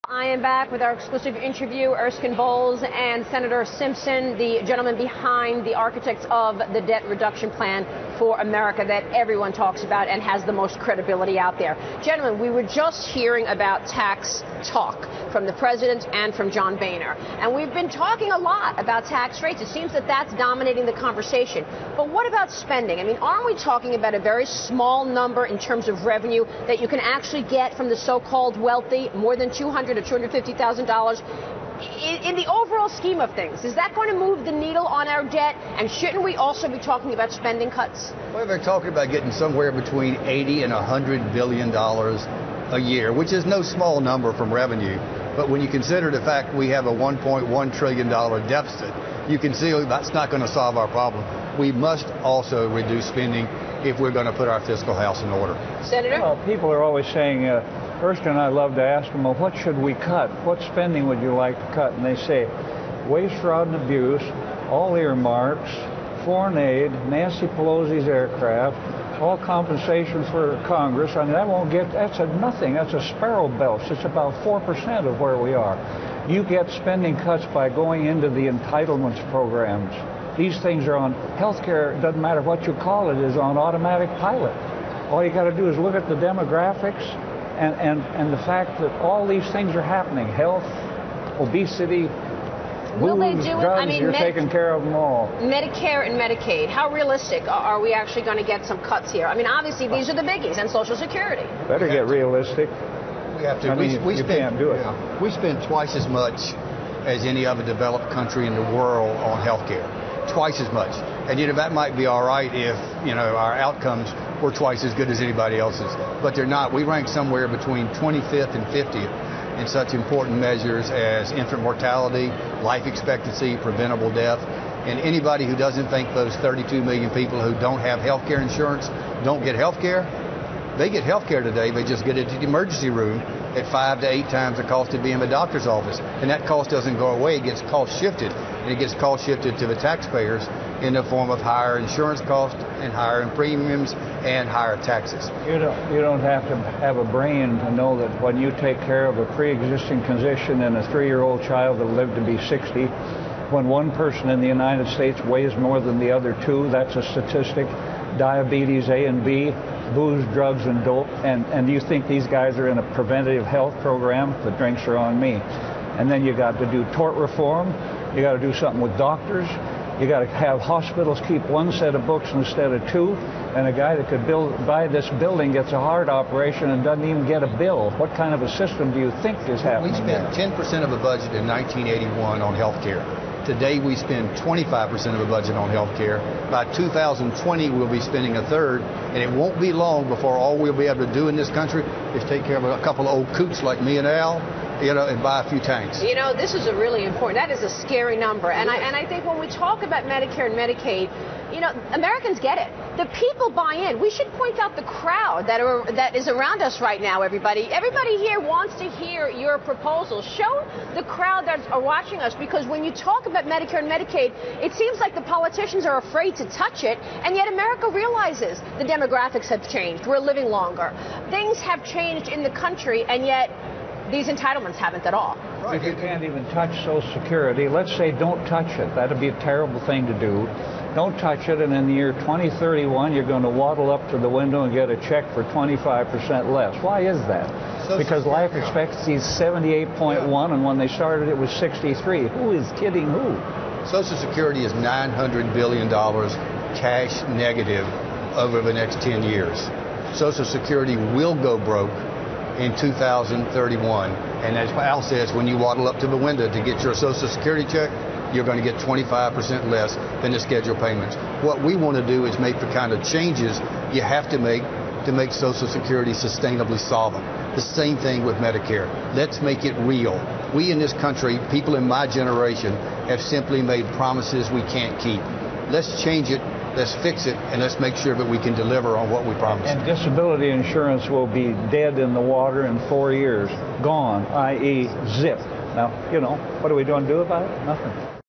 I am back with our exclusive interview, Erskine Bowles and Senator Simpson, the gentleman behind the architects of the debt reduction plan for America that everyone talks about and has the most credibility out there. Gentlemen, we were just hearing about tax talk from the president and from John Boehner. And we've been talking a lot about tax rates. It seems that that's dominating the conversation. But what about spending? I mean, aren't we talking about a very small number in terms of revenue that you can actually get from the so-called wealthy, more than $200,000 or $250,000? In the overall scheme of things, is that going to move the needle on our debt? And shouldn't we also be talking about spending cuts? Well, they're talking about getting somewhere between $80 and $100 billion a year, which is no small number from revenue. But when you consider the fact we have a $1.1 trillion deficit, you can see that's not going to solve our problem. We must also reduce spending if we're going to put our fiscal house in order. Senator? Well, people are always saying, Erskine and I love to ask them, well, what should we cut? What spending would you like to cut? And they say, waste, fraud, and abuse, all earmarks, foreign aid, Nancy Pelosi's aircraft, all compensation for Congress. I mean, that's nothing. That's a sparrow belch. It's about 4% of where we are. You get spending cuts by going into the entitlements programs. These things are on health care. It doesn't matter what you call it, is on automatic pilot. All you got to do is look at the demographics and the fact that all these things are happening. Health, obesity, will they booze, do it? drugs, I mean, you're taking care of them all. Medicare and Medicaid, how realistic are we actually going to get some cuts here? I mean, obviously, these are the biggies, and Social Security. Better get realistic. We have to. I mean, you can't do it. Yeah, we spend twice as much as any other developed country in the world on health care. Twice as much. And that might be all right if, our outcomes were twice as good as anybody else's. But they're not. We rank somewhere between 25th and 50th in such important measures as infant mortality, life expectancy, preventable death. And anybody who doesn't think those 32 million people who don't have health care insurance don't get health care, they get health care today. They just get it to the emergency room at 5 to 8 times the cost of being in the doctor's office. And that cost doesn't go away. It gets cost shifted. And it gets cost shifted to the taxpayers in the form of higher insurance costs and higher premiums and higher taxes. You don't have to have a brain to know that when you take care of a pre-existing condition in a 3-year-old child that will live to be 60, when one person in the United States weighs more than the other two, that's a statistic. Diabetes A and B, booze, drugs, and dope. And you think these guys are in a preventative health program? The drinks are on me. And then you got to do tort reform. You got to do something with doctors. You got to have hospitals keep one set of books instead of two. And a guy that could buy this building gets a heart operation and doesn't even get a bill. What kind of a system do you think is happening? We spent 10% of the budget in 1981 on health care. Today we spend 25% of the budget on health care. By 2020 we'll be spending a third, and it won't be long before all we'll be able to do in this country is take care of a couple of old coots like me and Al, and buy a few tanks. This is a really important, that is a scary number. And I think when we talk about Medicare and Medicaid, Americans get it. The people buy in. We should point out the crowd that is around us right now, everybody. Everybody here wants to hear your proposals. Show the crowd that are watching us, because when you talk about Medicare and Medicaid, it seems like the politicians are afraid to touch it, and yet America realizes the demographics have changed. We're living longer. Things have changed in the country, and yet these entitlements haven't at all. If you can't even touch Social Security, let's say don't touch it. That'd be a terrible thing to do. Don't touch it, and in the year 2031, you're going to waddle up to the window and get a check for 25% less. Why is that? Because life expectancy is 78.1, and when they started it was 63. Who is kidding who? Social Security is $900 billion cash negative over the next 10 years. Social Security will go broke in 2031. And as Al says, when you waddle up to the window to get your Social Security check, you're going to get 25% less than the scheduled payments. What we want to do is make the kind of changes you have to make Social Security sustainably solvent. The same thing with Medicare. Let's make it real. We in this country, people in my generation, have simply made promises we can't keep. Let's change it. Let's fix it, and let's make sure that we can deliver on what we promised. And disability insurance will be dead in the water in 4 years. Gone, i.e. zip. Now, what are we going to do about it? Nothing.